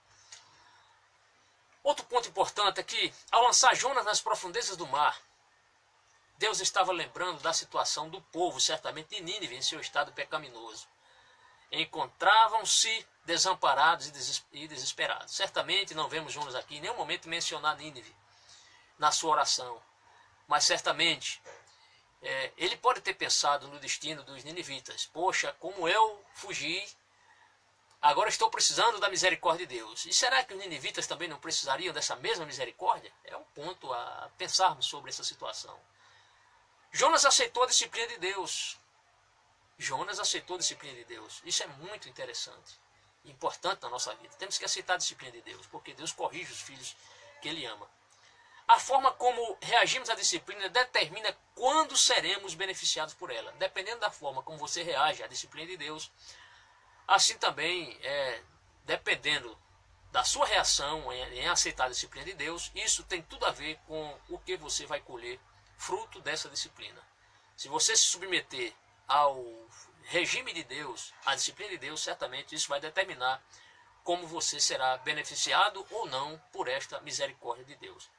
Speaker 1: Outro ponto importante é que, ao lançar Jonas nas profundezas do mar, Deus estava lembrando da situação do povo, certamente de Nínive, em seu estado pecaminoso. Encontravam-se desamparados e desesperados. Certamente não vemos Jonas aqui em nenhum momento mencionar Nínive na sua oração. Mas certamente ele pode ter pensado no destino dos ninivitas. Poxa, como eu fugi, agora estou precisando da misericórdia de Deus. E será que os ninivitas também não precisariam dessa mesma misericórdia? É um ponto a pensarmos sobre essa situação. Jonas aceitou a disciplina de Deus. Jonas aceitou a disciplina de Deus. Isso é muito interessante e importante na nossa vida. Temos que aceitar a disciplina de Deus, porque Deus corrige os filhos que Ele ama. A forma como reagimos à disciplina determina quando seremos beneficiados por ela. Dependendo da forma como você reage à disciplina de Deus, assim também, dependendo da sua reação em aceitar a disciplina de Deus, isso tem tudo a ver com o que você vai colher fruto dessa disciplina. Se você se submeter ao regime de Deus, à disciplina de Deus, certamente isso vai determinar como você será beneficiado ou não por esta misericórdia de Deus.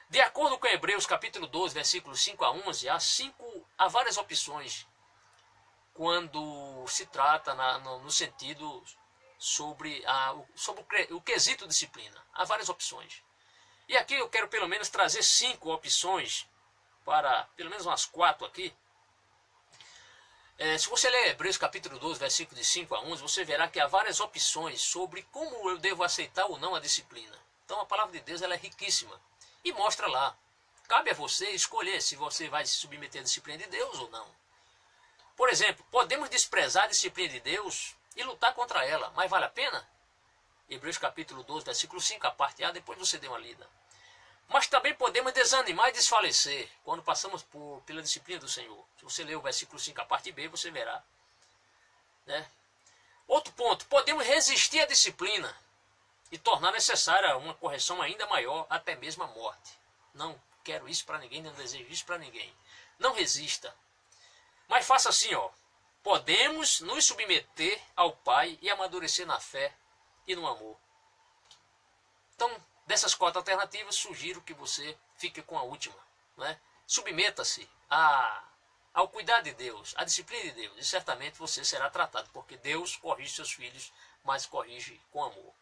Speaker 1: De acordo com Hebreus capítulo 12, versículos 5 a 11, há várias opções quando se trata no sentido sobre o quesito disciplina. Há várias opções. E aqui eu quero pelo menos trazer 5 opções, para pelo menos umas 4 aqui. Se você ler Hebreus capítulo 12, versículos de 5 a 11, você verá que há várias opções sobre como eu devo aceitar ou não a disciplina. Então a palavra de Deus ela é riquíssima e mostra lá. Cabe a você escolher se você vai se submeter à disciplina de Deus ou não. Por exemplo, podemos desprezar a disciplina de Deus e lutar contra ela, mas vale a pena? Hebreus capítulo 12, versículo 5, a parte A, depois você dê uma lida. Mas também podemos desanimar e desfalecer quando passamos pela disciplina do Senhor. Se você ler o versículo 5, a parte B, você verá. Né? Outro ponto, podemos resistir à disciplina e tornar necessária uma correção ainda maior, até mesmo a morte. Não quero isso para ninguém, não desejo isso para ninguém. Não resista. Mas faça assim, podemos nos submeter ao Pai e amadurecer na fé e no amor. Então, dessas 4 alternativas, sugiro que você fique com a última. Né? Submeta-se ao cuidado de Deus, à disciplina de Deus, e certamente você será tratado, porque Deus corrige seus filhos, mas corrige com amor.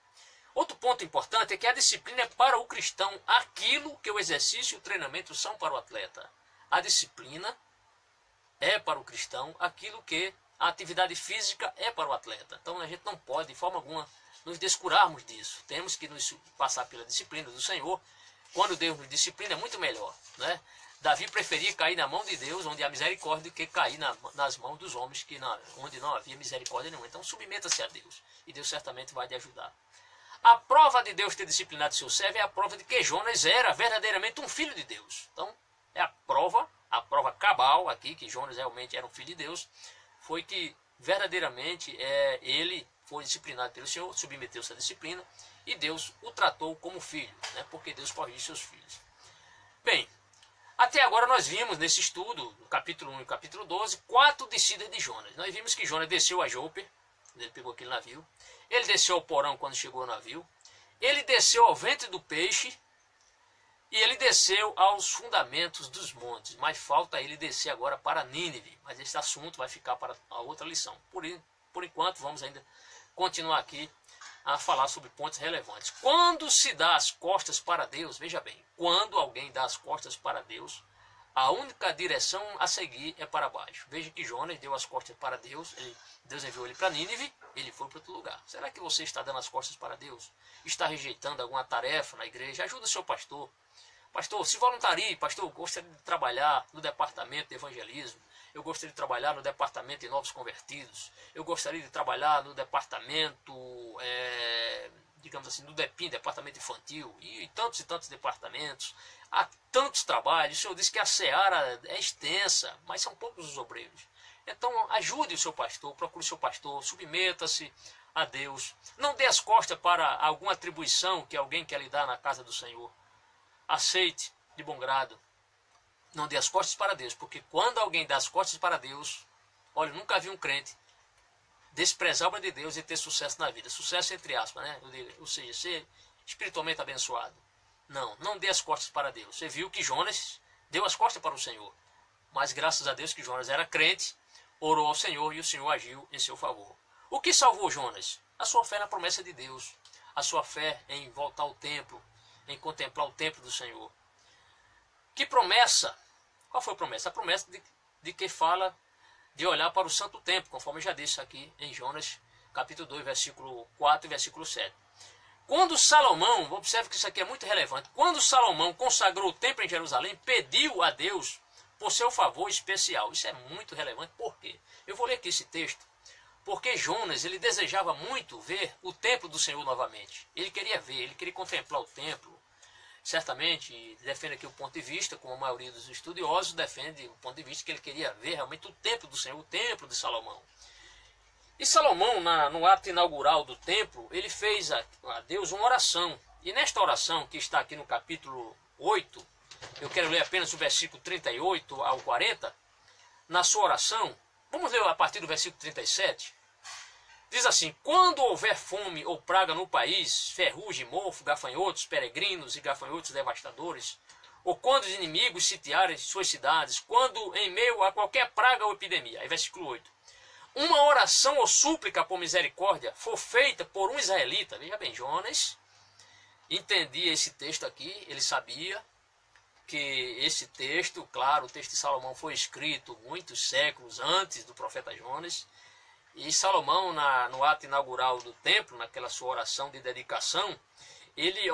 Speaker 1: Outro ponto importante é que a disciplina é para o cristão aquilo que o exercício e o treinamento são para o atleta. A disciplina é para o cristão aquilo que a atividade física é para o atleta. Então a gente não pode, de forma alguma, nos descurarmos disso. Temos que nos passar pela disciplina do Senhor. Quando Deus nos disciplina é muito melhor. Né? Davi preferia cair na mão de Deus, onde há misericórdia, do que cair nas mãos dos homens, onde não havia misericórdia nenhuma. Então submeta-se a Deus, e Deus certamente vai te ajudar. A prova de Deus ter disciplinado seu servo é a prova de que Jonas era verdadeiramente um filho de Deus. Então, é a prova cabal aqui, que Jonas realmente era um filho de Deus, foi que verdadeiramente ele foi disciplinado pelo Senhor, submeteu-se à disciplina, e Deus o tratou como filho, né? Porque Deus corrige seus filhos. Bem, até agora nós vimos nesse estudo, no capítulo 1 e capítulo 12, 4 descidas de Jonas. Nós vimos que Jonas desceu a Jope, ele pegou aquele navio, ele desceu ao porão quando chegou ao navio, ele desceu ao ventre do peixe, e ele desceu aos fundamentos dos montes. Mas falta ele descer agora para Nínive, mas esse assunto vai ficar para a outra lição. Por enquanto, vamos ainda continuar aqui a falar sobre pontos relevantes. Quando se dá as costas para Deus, veja bem, quando alguém dá as costas para Deus, a única direção a seguir é para baixo. Veja que Jonas deu as costas para Deus, Deus enviou ele para Nínive, ele foi para outro lugar. Será que você está dando as costas para Deus? Está rejeitando alguma tarefa na igreja? Ajuda o seu pastor. Pastor, se voluntarie, pastor, eu gostaria de trabalhar no departamento de evangelismo, eu gostaria de trabalhar no departamento de novos convertidos, eu gostaria de trabalhar no departamento, digamos assim, do DEPIN, departamento infantil, e tantos departamentos. Há tantos trabalhos. O Senhor disse que a seara é extensa, mas são poucos os obreiros. Então ajude o seu pastor, procure o seu pastor, submeta-se a Deus. Não dê as costas para alguma atribuição que alguém quer lhe dar na casa do Senhor. Aceite de bom grado. Não dê as costas para Deus, porque quando alguém dá as costas para Deus, olha, eu nunca vi um crente desprezar a obra de Deus e ter sucesso na vida. Sucesso entre aspas, né? Ou seja, ser espiritualmente abençoado. Não dê as costas para Deus. Você viu que Jonas deu as costas para o Senhor. Mas graças a Deus que Jonas era crente, orou ao Senhor e o Senhor agiu em seu favor. O que salvou Jonas? A sua fé na promessa de Deus. A sua fé em voltar ao templo, em contemplar o templo do Senhor. Que promessa? Qual foi a promessa? A promessa de que fala de olhar para o santo templo, conforme eu já disse aqui em Jonas, capítulo 2, versículo 4 e versículo 7. Quando Salomão, observe que isso aqui é muito relevante, quando Salomão consagrou o templo em Jerusalém, pediu a Deus por seu favor especial. Isso é muito relevante, por quê? Eu vou ler aqui esse texto, porque Jonas, ele desejava muito ver o templo do Senhor novamente. Ele queria ver, ele queria contemplar o templo. Certamente, defende aqui o ponto de vista, como a maioria dos estudiosos defende o ponto de vista que ele queria ver realmente o templo do Senhor, o templo de Salomão. E Salomão, no ato inaugural do templo, ele fez a Deus uma oração. E nesta oração, que está aqui no capítulo 8, eu quero ler apenas o versículo 38 ao 40, na sua oração, vamos ler a partir do versículo 37, diz assim: quando houver fome ou praga no país, ferrugem, mofo, gafanhotos, peregrinos e gafanhotos devastadores, ou quando os inimigos sitiarem suas cidades, quando em meio a qualquer praga ou epidemia, aí versículo 8, uma oração ou súplica por misericórdia for feita por um israelita, veja bem, Jonas entendia esse texto aqui, ele sabia que esse texto, claro, o texto de Salomão foi escrito muitos séculos antes do profeta Jonas, e Salomão, no ato inaugural do templo, naquela sua oração de dedicação, ele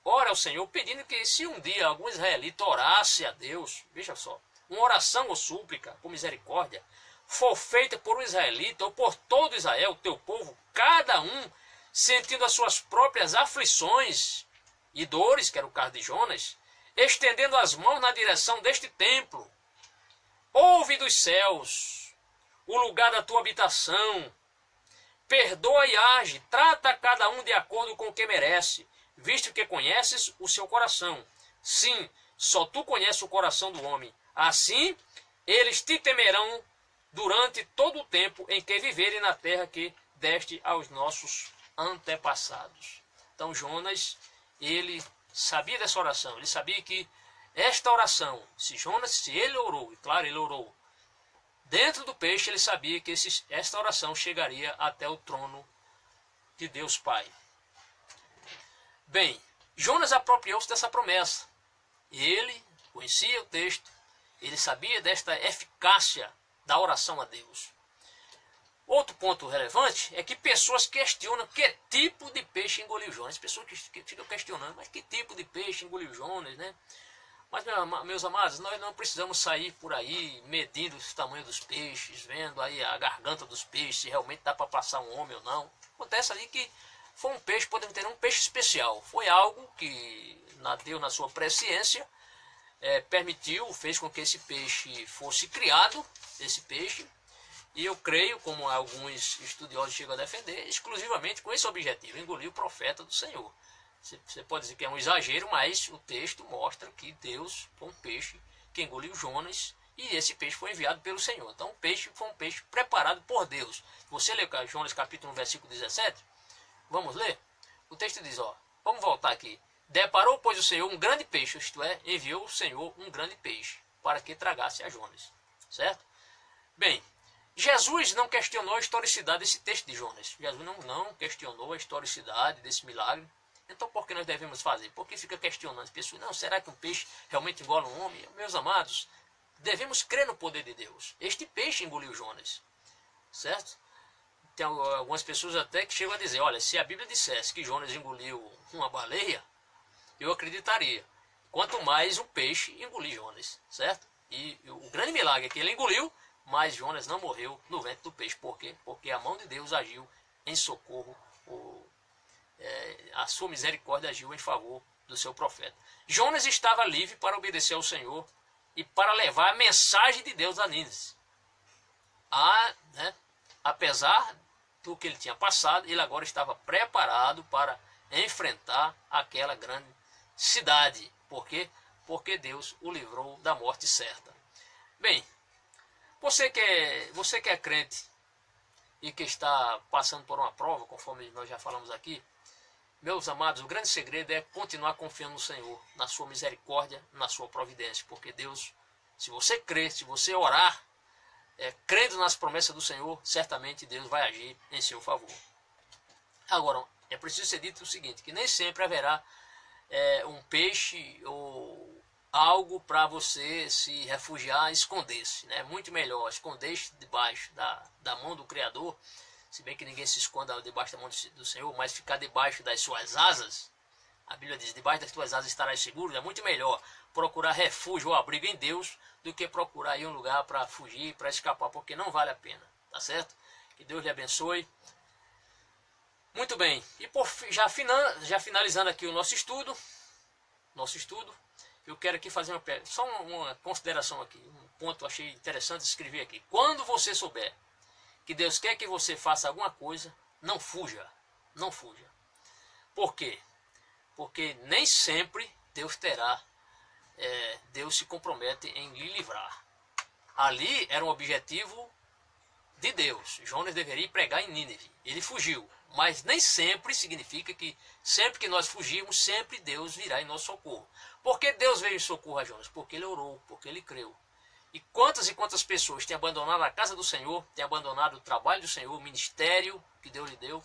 Speaker 1: ora ao Senhor pedindo que se um dia algum israelita orasse a Deus, veja só, uma oração ou súplica por misericórdia, for feita por um israelita ou por todo Israel, teu povo, cada um sentindo as suas próprias aflições e dores, que era o caso de Jonas, estendendo as mãos na direção deste templo, ouve dos céus o lugar da tua habitação, perdoa e age, trata cada um de acordo com o que merece, visto que conheces o seu coração. Sim, só tu conheces o coração do homem. Assim, eles te temerão durante todo o tempo em que viverem na terra que deste aos nossos antepassados. Então Jonas, ele sabia dessa oração, ele sabia que esta oração, se ele orou, e claro, ele orou dentro do peixe, ele sabia que esta oração chegaria até o trono de Deus Pai. Bem, Jonas apropriou-se dessa promessa. Ele conhecia o texto, ele sabia desta eficácia da oração a Deus. Outro ponto relevante é que pessoas questionam que tipo de peixe engoliu Jonas. Pessoas que ficam questionando, mas que tipo de peixe engoliu Jonas, né? Mas, meus amados, nós não precisamos sair por aí medindo o tamanho dos peixes, vendo aí a garganta dos peixes, se realmente dá para passar um homem ou não. Acontece ali que foi um peixe, podemos ter um peixe especial. Foi algo que Deus, na sua presciência, permitiu, fez com que esse peixe fosse criado, esse peixe. E eu creio, como alguns estudiosos chegam a defender, exclusivamente com esse objetivo, engolir o profeta do Senhor. Você pode dizer que é um exagero, mas o texto mostra que Deus foi um peixe que engoliu Jonas e esse peixe foi enviado pelo Senhor. Então o peixe foi um peixe preparado por Deus. Você lê Jonas capítulo 1, versículo 17, vamos ler? O texto diz, vamos voltar aqui. Deparou, pois, o Senhor um grande peixe, isto é, enviou o Senhor um grande peixe para que tragasse a Jonas. Certo? Bem, Jesus não questionou a historicidade desse texto de Jonas. Jesus não questionou a historicidade desse milagre. Então, por que nós devemos fazer? Porque fica questionando as pessoas. Não, será que um peixe realmente engole um homem? Meus amados, devemos crer no poder de Deus. Este peixe engoliu Jonas. Certo? Tem algumas pessoas até que chegam a dizer, olha, se a Bíblia dissesse que Jonas engoliu uma baleia, eu acreditaria. Quanto mais um peixe engoliu Jonas. Certo? E o grande milagre é que ele engoliu, mas Jonas não morreu no ventre do peixe. Por quê? Porque a mão de Deus agiu em socorro, a sua misericórdia agiu em favor do seu profeta. Jonas estava livre para obedecer ao Senhor e para levar a mensagem de Deus a Nínive. Apesar do que ele tinha passado, ele agora estava preparado para enfrentar aquela grande cidade. Por quê? Porque Deus o livrou da morte certa. Bem, você que é crente e que está passando por uma prova, conforme nós já falamos aqui, meus amados, o grande segredo é continuar confiando no Senhor, na sua misericórdia, na sua providência, porque Deus, se você crer, se você orar, crendo nas promessas do Senhor, certamente Deus vai agir em seu favor. Agora, é preciso ser dito o seguinte, que nem sempre haverá um peixe ou algo para você se refugiar e esconder-se. É muito melhor esconder-se debaixo da mão do Criador, se bem que ninguém se esconda debaixo da mão do Senhor, mas ficar debaixo das suas asas. A Bíblia diz, debaixo das tuas asas estarás seguro. É muito melhor procurar refúgio ou abrigo em Deus do que procurar ir um lugar para fugir, para escapar, porque não vale a pena. Tá certo? Que Deus lhe abençoe. Muito bem. E já finalizando aqui o nosso estudo, eu quero aqui fazer só uma consideração aqui, um ponto que eu achei interessante escrever aqui. Quando você souber que Deus quer que você faça alguma coisa, não fuja, não fuja. Por quê? Porque nem sempre Deus Deus se compromete em lhe livrar. Ali era um objetivo de Deus. Jonas deveria pregar em Nínive. Ele fugiu, mas nem sempre significa que sempre que nós fugirmos, sempre Deus virá em nosso socorro. Por que Deus veio em socorro a Jonas? Porque ele orou, porque ele creu. E quantas pessoas têm abandonado a casa do Senhor, têm abandonado o trabalho do Senhor, o ministério que Deus lhe deu,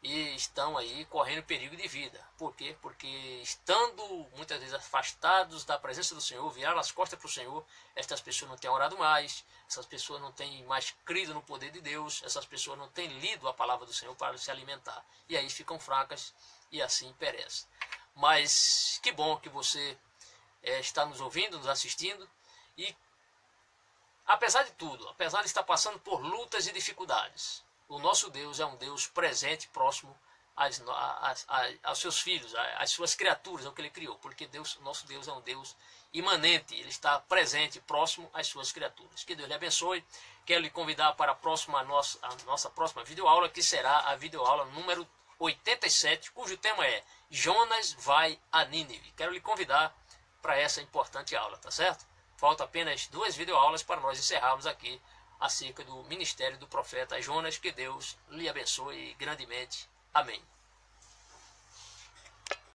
Speaker 1: e estão aí correndo perigo de vida. Por quê? Porque estando muitas vezes afastados da presença do Senhor, viraram as costas para o Senhor, estas pessoas não têm orado mais, essas pessoas não têm mais crido no poder de Deus, essas pessoas não têm lido a palavra do Senhor para se alimentar. E aí ficam fracas e assim perecem. Mas que bom que você está nos ouvindo, nos assistindo, e apesar de tudo, apesar de estar passando por lutas e dificuldades, o nosso Deus é um Deus presente, próximo aos seus filhos, às suas criaturas, ao que Ele criou. Porque nosso Deus é um Deus imanente, Ele está presente, próximo às suas criaturas. Que Deus lhe abençoe. Quero lhe convidar para a nossa próxima videoaula, que será a videoaula número 87, cujo tema é Jonas vai a Nínive. Quero lhe convidar para essa importante aula, tá certo? Falta apenas 2 videoaulas para nós encerrarmos aqui acerca do ministério do profeta Jonas. Que Deus lhe abençoe grandemente. Amém.